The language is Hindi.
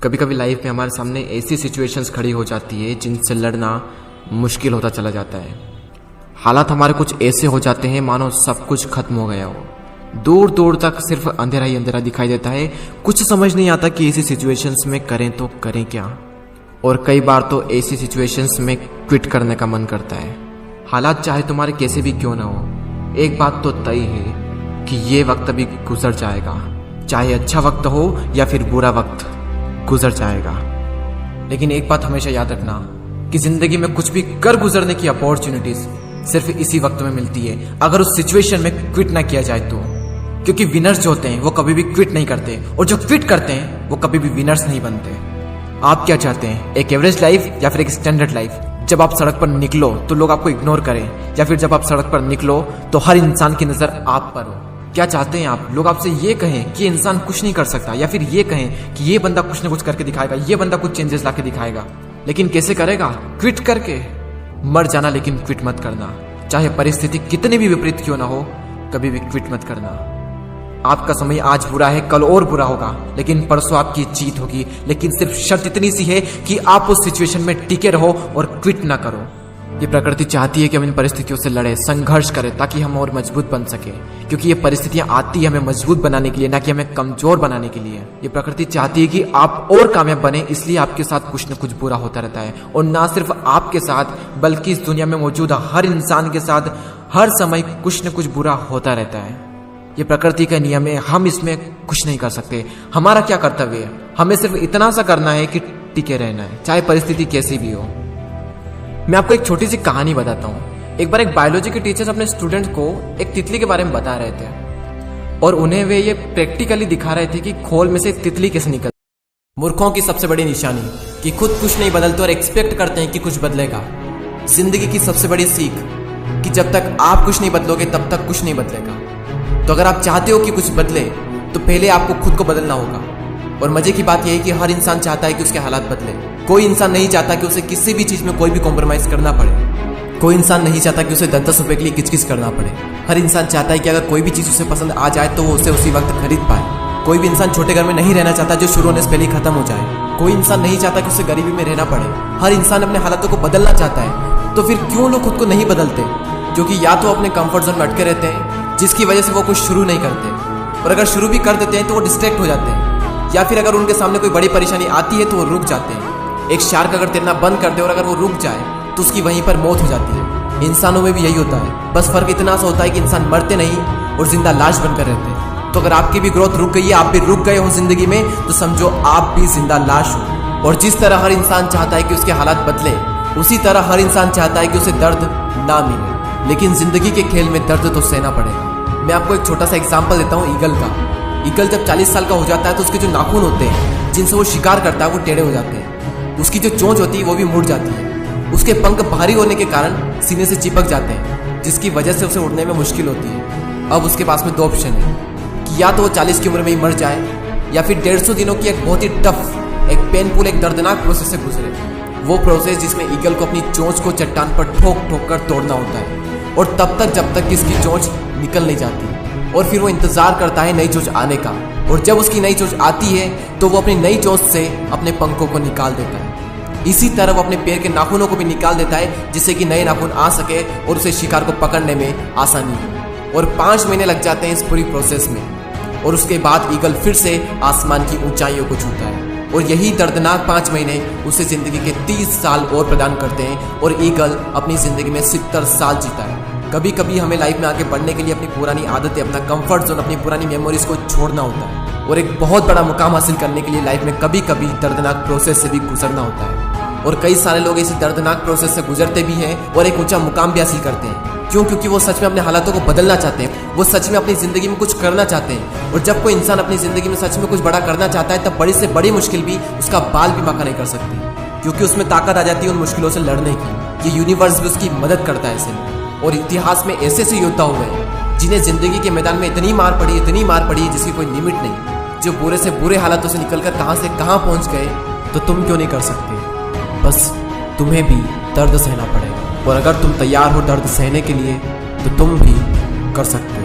कभी कभी लाइफ में हमारे सामने ऐसी सिचुएशंस खड़ी हो जाती है जिनसे लड़ना मुश्किल होता चला जाता है। हालात हमारे कुछ ऐसे हो जाते हैं मानो सब कुछ खत्म हो गया हो। दूर दूर तक सिर्फ अंधेरा ही अंधेरा दिखाई देता है। कुछ समझ नहीं आता कि ऐसी सिचुएशंस में करें तो करें क्या। और कई बार तो ऐसी सिचुएशंस में क्विट करने का मन करता है। हालात चाहे तुम्हारे कैसे भी क्यों ना हो, एक बात तो तय है कि ये वक्त अभी गुजर जाएगा। चाहे अच्छा वक्त हो या फिर बुरा वक्त, गुजर जाएगा। लेकिन एक बात हमेशा याद रखना कि जिंदगी में कुछ भी कर गुजरने की अपॉर्चुनिटीज सिर्फ इसी वक्त में मिलती है, अगर उस सिचुएशन में क्विट ना किया जाए तो। क्योंकि विनर्स जो होते हैं वो कभी भी क्विट नहीं करते, और जो क्विट करते हैं वो कभी भी विनर्स नहीं बनते। आप क्या चाहते हैं, एक एवरेज लाइफ या फिर एक स्टैंडर्ड लाइफ? जब आप सड़क पर निकलो तो लोग आपको इग्नोर करें, या फिर जब आप सड़क पर निकलो तो हर इंसान की नजर आप पर हो? क्या चाहते हैं आप? लोग आपसे ये कहें कि ये इंसान कुछ नहीं कर सकता, या फिर ये कहें कि ये बंदा कुछ ना कुछ करके दिखाएगा, ये बंदा कुछ चेंजेस लाके दिखाएगा। लेकिन कैसे करेगा? क्विट करके। मर जाना, लेकिन क्विट मत करना। चाहे परिस्थिति कितनी भी विपरीत क्यों ना हो, कभी भी क्विट मत करना। आपका समय आज बुरा है, कल और बुरा होगा, लेकिन परसों आपकी जीत होगी। लेकिन सिर्फ शर्त इतनी सी है कि आप उस सिचुएशन में टिके रहो और क्विट ना करो। ये प्रकृति चाहती है कि हम इन परिस्थितियों से लड़े, संघर्ष करें, ताकि हम और मजबूत बन सके। क्योंकि ये परिस्थितियां आती है हमें मजबूत बनाने के लिए, ना कि हमें कमजोर बनाने के लिए। ये प्रकृति चाहती है कि आप और कामयाब बने, इसलिए आपके साथ कुछ न कुछ बुरा होता रहता है। और ना सिर्फ आपके साथ, बल्कि इस दुनिया में मौजूद हर इंसान के साथ हर समय कुछ न कुछ बुरा होता रहता है। ये प्रकृति का नियम है, हम इसमें कुछ नहीं कर सकते। हमारा क्या कर्तव्य है? हमें सिर्फ इतना सा करना है कि टिके रहना है, चाहे परिस्थिति कैसी भी हो। मैं आपको एक छोटी सी कहानी बताता हूँ। एक बार एक बायोलॉजी के टीचर अपने स्टूडेंट को एक तितली के बारे में बता रहे थे, और उन्हें वे ये प्रैक्टिकली दिखा रहे थे कि खोल में से तितली कैसे निकलती। मूर्खों की सबसे बड़ी निशानी कि खुद कुछ नहीं बदलते और एक्सपेक्ट करते हैं कि कुछ बदलेगा। जिंदगी की सबसे बड़ी सीख कि जब तक आप कुछ नहीं बदलोगे तब तक कुछ नहीं बदलेगा। तो अगर आप चाहते हो कि कुछ बदले तो पहले आपको खुद को बदलना होगा। और मजे की बात यह है कि हर इंसान चाहता है कि उसके हालात बदले। कोई इंसान नहीं चाहता कि उसे किसी भी चीज में कोई भी कॉम्प्रोमाइज करना पड़े। कोई इंसान नहीं चाहता कि उसे 10-10 रुपए के लिए किचकिच करना पड़े। हर इंसान चाहता है कि अगर कोई भी चीज उसे पसंद आ जाए तो वो उसे उसी वक्त खरीद पाए। कोई भी इंसान छोटे घर में नहीं रहना चाहता जो शुरू होने से पहले ही खत्म हो जाए। कोई इंसान नहीं चाहता कि उसे गरीबी में रहना पड़े। हर इंसान अपने हालातों को बदलना चाहता है। तो फिर क्यों लोग खुद को नहीं बदलते? क्योंकि या तो अपने कंफर्ट जोन में अटके रहते हैं, जिसकी वजह से वो कुछ शुरू नहीं करते, और अगर शुरू भी कर देते हैं तो वो डिस्ट्रैक्ट हो जाते हैं, या फिर अगर उनके सामने कोई बड़ी परेशानी आती है तो वो रुक जाते हैं। एक शार्क अगर तैरना बंद कर दे और अगर वो रुक जाए तो उसकी वहीं पर मौत हो जाती है। इंसानों में भी यही होता है, बस फर्क इतना सा होता है कि इंसान मरते नहीं और जिंदा लाश बनकर रहते हैं। तो अगर आपकी भी ग्रोथ रुक गई है, आप भी रुक गए हो जिंदगी में, तो समझो आप भी जिंदा लाश हो। और जिस तरह हर इंसान चाहता है कि उसके हालात बदले, उसी तरह हर इंसान चाहता है कि उसे दर्द ना मिले। लेकिन जिंदगी के खेल में दर्द तो सहना पड़ेगा। मैं आपको एक छोटा सा एग्जाम्पल देता हूँ ईगल का। ईगल जब 40 साल का हो जाता है तो उसके जो नाखून होते हैं जिनसे वो शिकार करता है वो टेढ़े हो जाते हैं। उसकी जो चोंच होती है वो भी मुड़ जाती है। उसके पंख भारी होने के कारण सीने से चिपक जाते हैं, जिसकी वजह से उसे उड़ने में मुश्किल होती है। अब उसके पास में 2 ऑप्शन है कि या तो वो 40 की उम्र में ही मर जाए, या फिर 150 दिनों की एक बहुत ही टफ, एक पेनफुल, एक दर्दनाक प्रोसेस से गुजरे। वो प्रोसेस जिसमें ईगल को अपनी चोंच को चट्टान पर ठोक ठोक कर तोड़ना होता है, और तब तक जब तक कि इसकी चोंच निकल नहीं जाती। और फिर वो इंतजार करता है नई चोंच आने का, और जब उसकी नई चोंच आती है तो वो अपनी नई चोंच से अपने पंखों को निकाल देता है। इसी तरह वो अपने पैर के नाखूनों को भी निकाल देता है, जिससे कि नए नाखून आ सके और उसे शिकार को पकड़ने में आसानी हो। और 5 महीने लग जाते हैं इस पूरी प्रोसेस में, और उसके बाद ईगल फिर से आसमान की ऊंचाइयों को छूता है। और यही दर्दनाक 5 महीने उसे जिंदगी के 30 साल और प्रदान करते हैं, और ईगल अपनी जिंदगी में 70 साल जीता है। कभी कभी हमें लाइफ में आगे बढ़ने के लिए अपनी पुरानी आदतें, अपना कंफर्ट जोन, अपनी पुरानी मेमोरीज को छोड़ना होता है, और एक बहुत बड़ा मुकाम हासिल करने के लिए लाइफ में कभी कभी दर्दनाक प्रोसेस से भी गुजरना होता है। और कई सारे लोग इसी दर्दनाक प्रोसेस से गुजरते भी हैं और एक ऊंचा मुकाम भी हासिल करते हैं। क्यों? क्योंकि वो सच में अपने हालातों को बदलना चाहते हैं, वो सच में अपनी जिंदगी में कुछ करना चाहते हैं। और जब कोई इंसान अपनी जिंदगी में सच में कुछ बड़ा करना चाहता है, तब बड़ी से बड़ी मुश्किल भी उसका बाल भी बांका नहीं कर सकती, क्योंकि उसमें ताकत आ जाती है उन मुश्किलों से लड़ने की। ये यूनिवर्स भी उसकी मदद करता है ऐसे। और इतिहास में ऐसे ऐसे योद्धा हुए हैं जिन्हें जिंदगी के मैदान में इतनी मार पड़ी जिसकी कोई लिमिट नहीं, जो बुरे से बुरे हालातों से निकलकर कहां से कहां पहुंच गए। तो तुम क्यों नहीं कर सकते? बस तुम्हें भी दर्द सहना पड़ेगा, और अगर तुम तैयार हो दर्द सहने के लिए तो तुम भी कर सकते हो।